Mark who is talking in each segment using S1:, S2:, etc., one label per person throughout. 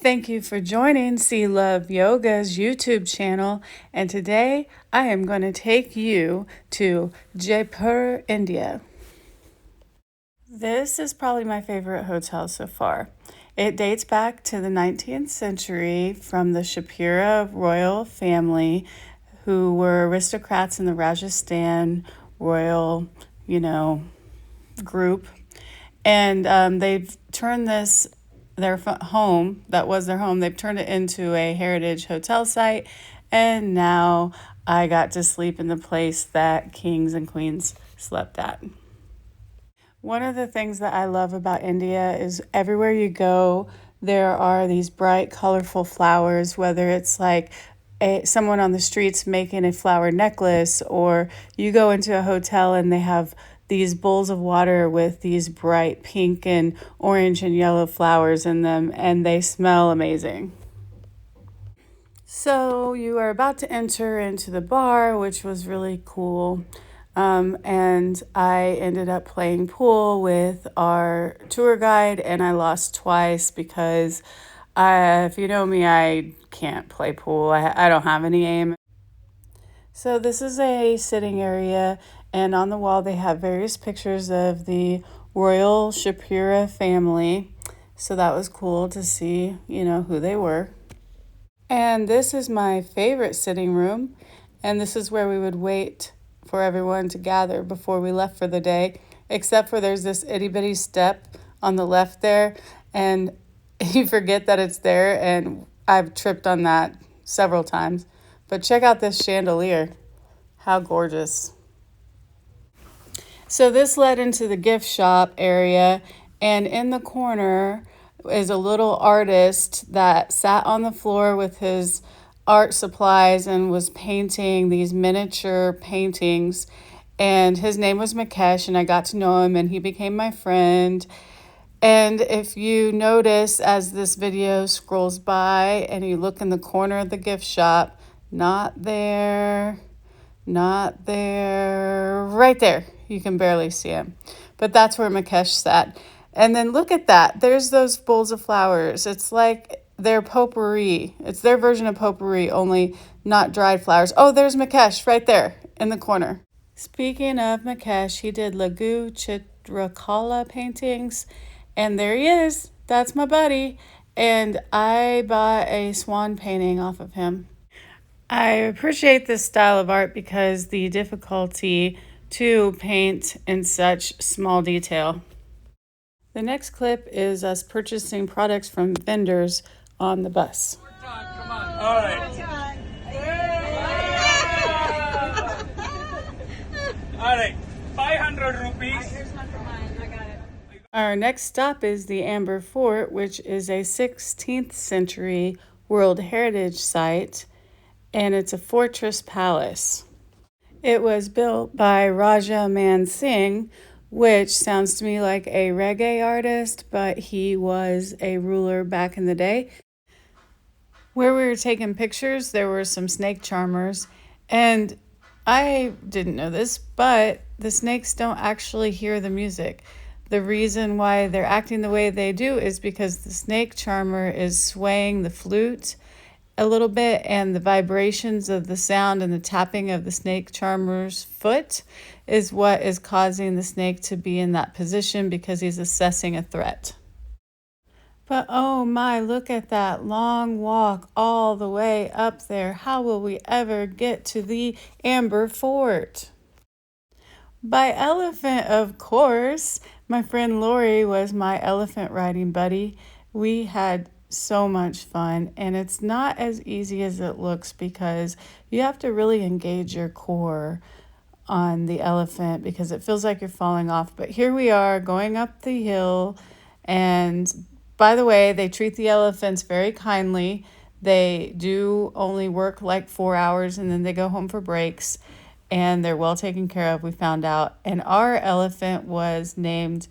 S1: Thank you for joining Sea Love Yoga's YouTube channel, and today I am going to take you to Jaipur, India. This is probably my favorite hotel so far. It dates back to the 19th century from the Shapira royal family, who were aristocrats in the Rajasthan royal, group. And they've turned their home, that was their home, they've turned it into a heritage hotel site. And now I got to sleep in the place that kings and queens slept at. One of the things that I love about India is everywhere you go, there are these bright, colorful flowers, whether it's like someone on the streets making a flower necklace, or you go into a hotel and they have these bowls of water with these bright pink and orange and yellow flowers in them, and they smell amazing. So you are about to enter into the bar, which was really cool. And I ended up playing pool with our tour guide, and I lost twice because if you know me, I can't play pool. I don't have any aim. So this is a sitting area, and on the wall they have various pictures of the royal Shapira family. So that was cool to see, who they were. And this is my favorite sitting room, and this is where we would wait for everyone to gather before we left for the day, except for there's this itty bitty step on the left there, and you forget that it's there, and I've tripped on that several times. But check out this chandelier. How gorgeous. So this led into the gift shop area, and in the corner is a little artist that sat on the floor with his art supplies and was painting these miniature paintings. And his name was Mukesh, and I got to know him, and he became my friend. And if you notice as this video scrolls by and you look in the corner of the gift shop, not there, right there. You can barely see him. But that's where Mukesh sat. And then look at that. There's those bowls of flowers. It's like their potpourri. It's their version of potpourri, only not dried flowers. Oh, there's Mukesh right there in the corner. Speaking of Mukesh, he did Lagu Chitrakala paintings. And there he is. That's my buddy. And I bought a swan painting off of him. I appreciate this style of art because the difficulty to paint in such small detail. The next clip is us purchasing products from vendors on the bus.
S2: Come on. All right. All right. 500 rupees.
S3: Here's one for mine. I got it.
S1: Our next stop is the Amber Fort, which is a 16th century World Heritage Site, and it's a fortress palace. It was built by Raja Man Singh, which sounds to me like a reggae artist, but he was a ruler back in the day. Where we were taking pictures, there were some snake charmers, and I didn't know this, but the snakes don't actually hear the music. The reason why they're acting the way they do is because the snake charmer is swaying the flute a little bit, and the vibrations of the sound and the tapping of the snake charmer's foot is what is causing the snake to be in that position because he's assessing a threat. But oh my, look at that long walk all the way up there. How will we ever get to the Amber Fort? By elephant, of course. My friend Lori was my elephant riding buddy. We had so much fun, and it's not as easy as it looks because you have to really engage your core on the elephant because it feels like you're falling off. But here we are going up the hill, and by the way, they treat the elephants very kindly. They do only work like 4 hours, and then they go home for breaks, and they're well taken care of, we found out. And our elephant was named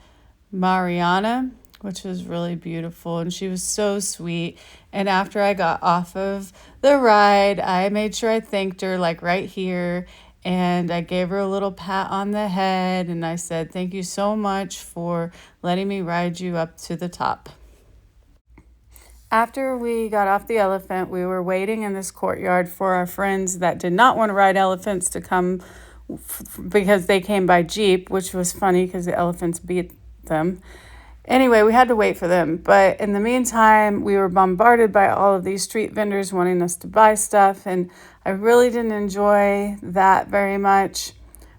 S1: Mariana, which was really beautiful, and she was so sweet. And after I got off of the ride, I made sure I thanked her, like right here, and I gave her a little pat on the head, and I said, thank you so much for letting me ride you up to the top. After we got off the elephant, we were waiting in this courtyard for our friends that did not want to ride elephants to come because they came by Jeep, which was funny because the elephants beat them. Anyway, we had to wait for them. But in the meantime, we were bombarded by all of these street vendors wanting us to buy stuff. And I really didn't enjoy that very much.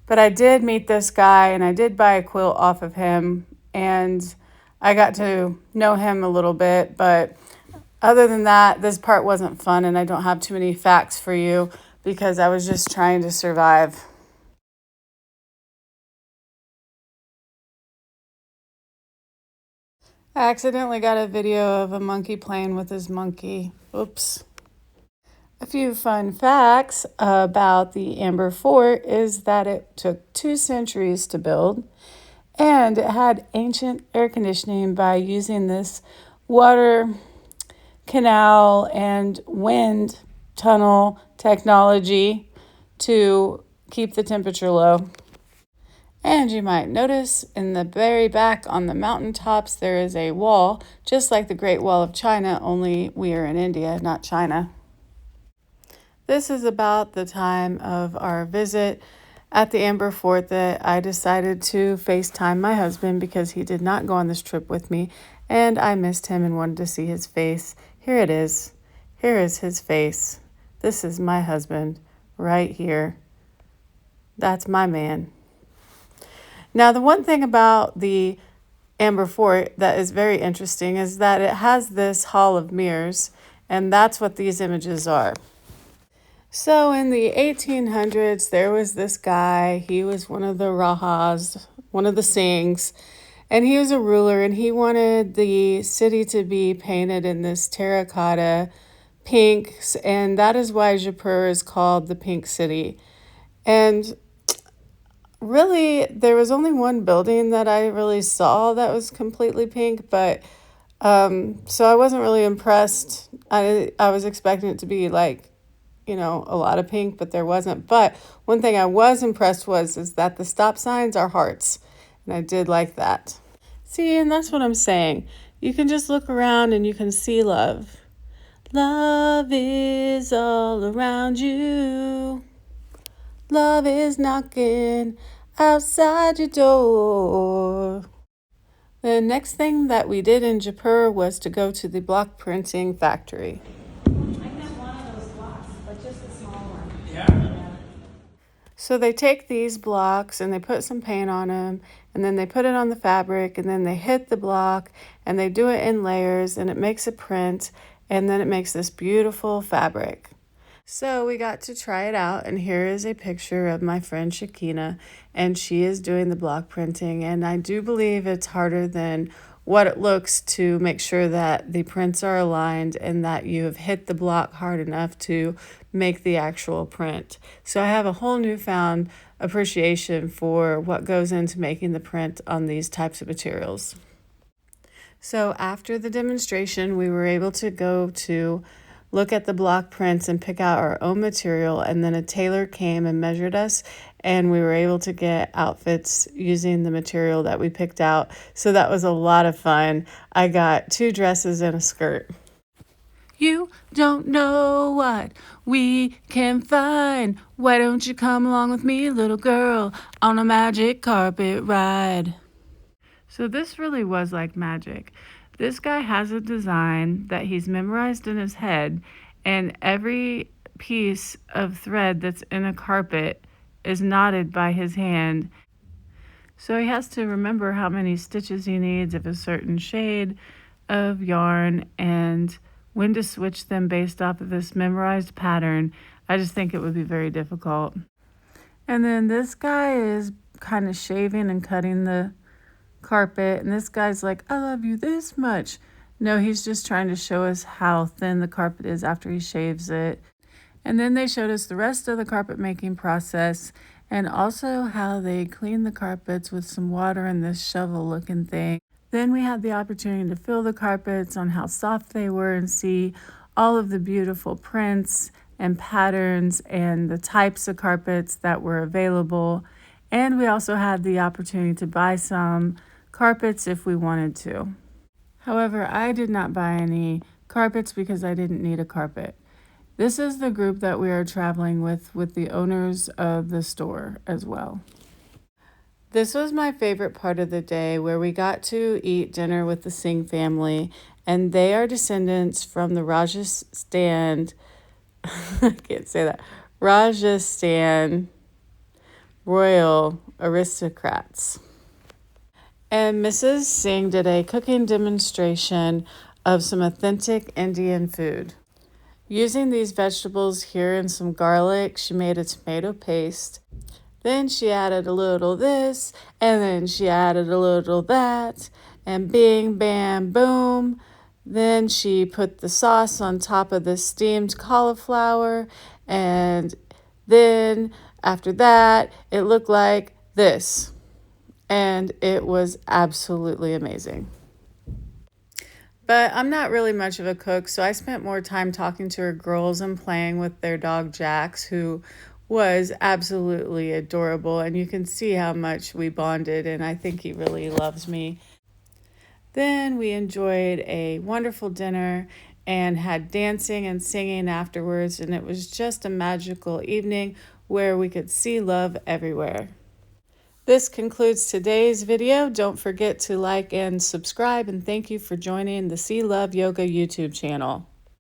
S1: But I did meet this guy and I did buy a quilt off of him. And I got to know him a little bit. But other than that, this part wasn't fun. And I don't have too many facts for you because I was just trying to survive. I accidentally got a video of a monkey playing with his monkey. Oops. A few fun facts about the Amber Fort is that it took 2 centuries to build and it had ancient air conditioning by using this water canal and wind tunnel technology to keep the temperature low. And you might notice in the very back on the mountaintops there is a wall, just like the Great Wall of China, only we are in India, not China. This is about the time of our visit at the Amber Fort that I decided to FaceTime my husband because he did not go on this trip with me and I missed him and wanted to see his face. Here it is. Here is his face. This is my husband right here. That's my man. Now, the one thing about the Amber Fort that is very interesting is that it has this hall of mirrors, and that's what these images are. So in the 1800s, there was this guy. He was one of the Rajas, one of the Singhs, and he was a ruler, and he wanted the city to be painted in this terracotta pinks, and that is why Jaipur is called the Pink City. And really, there was only one building that I really saw that was completely pink, but so I wasn't really impressed. I was expecting it to be like, a lot of pink, but there wasn't. But one thing I was impressed is that the stop signs are hearts, and I did like that. See, and that's what I'm saying. You can just look around and you can see love. Love is all around you. Love is knocking outside your door. The next thing that we did in Jaipur was to go to the block printing factory.
S3: I have one of those blocks, but just a small one.
S2: Yeah.
S1: So they take these blocks and they put some paint on them and then they put it on the fabric and then they hit the block and they do it in layers and it makes a print and then it makes this beautiful fabric. So we got to try it out, and here is a picture of my friend Shakina, and she is doing the block printing, and I do believe it's harder than what it looks to make sure that the prints are aligned and that you have hit the block hard enough to make the actual print. So I have a whole newfound appreciation for what goes into making the print on these types of materials. So after the demonstration, we were able to go to look at the block prints and pick out our own material, and then a tailor came and measured us and we were able to get outfits using the material that we picked out. So that was a lot of fun. I got 2 dresses and a skirt. You don't know what we can find. Why don't you come along with me, little girl, on a magic carpet ride? So this really was like magic. This guy has a design that he's memorized in his head, and every piece of thread that's in a carpet is knotted by his hand. So he has to remember how many stitches he needs of a certain shade of yarn and when to switch them based off of this memorized pattern. I just think it would be very difficult. And then this guy is kind of shaving and cutting the carpet, and this guy's like, I love you this much. No, he's just trying to show us how thin the carpet is after he shaves it. And then they showed us the rest of the carpet making process and also how they clean the carpets with some water and this shovel looking thing. Then we had the opportunity to feel the carpets on how soft they were and see all of the beautiful prints and patterns and the types of carpets that were available. And we also had the opportunity to buy some carpets if we wanted to. However, I did not buy any carpets because I didn't need a carpet. This is the group that we are traveling with the owners of the store as well. This was my favorite part of the day, where we got to eat dinner with the Singh family, and they are descendants from the Rajasthan, I can't say that, Rajasthan royal aristocrats. And Mrs. Singh did a cooking demonstration of some authentic Indian food. Using these vegetables here and some garlic, she made a tomato paste. Then she added a little this, and then she added a little that, and bing, bam, boom. Then she put the sauce on top of the steamed cauliflower, and then after that, it looked like this. And it was absolutely amazing. But I'm not really much of a cook, so I spent more time talking to her girls and playing with their dog Jax, who was absolutely adorable, and you can see how much we bonded, and I think he really loves me. Then we enjoyed a wonderful dinner and had dancing and singing afterwards, and it was just a magical evening where we could see love everywhere. This concludes today's video. Don't forget to like and subscribe, and thank you for joining the See Love Yoga YouTube channel.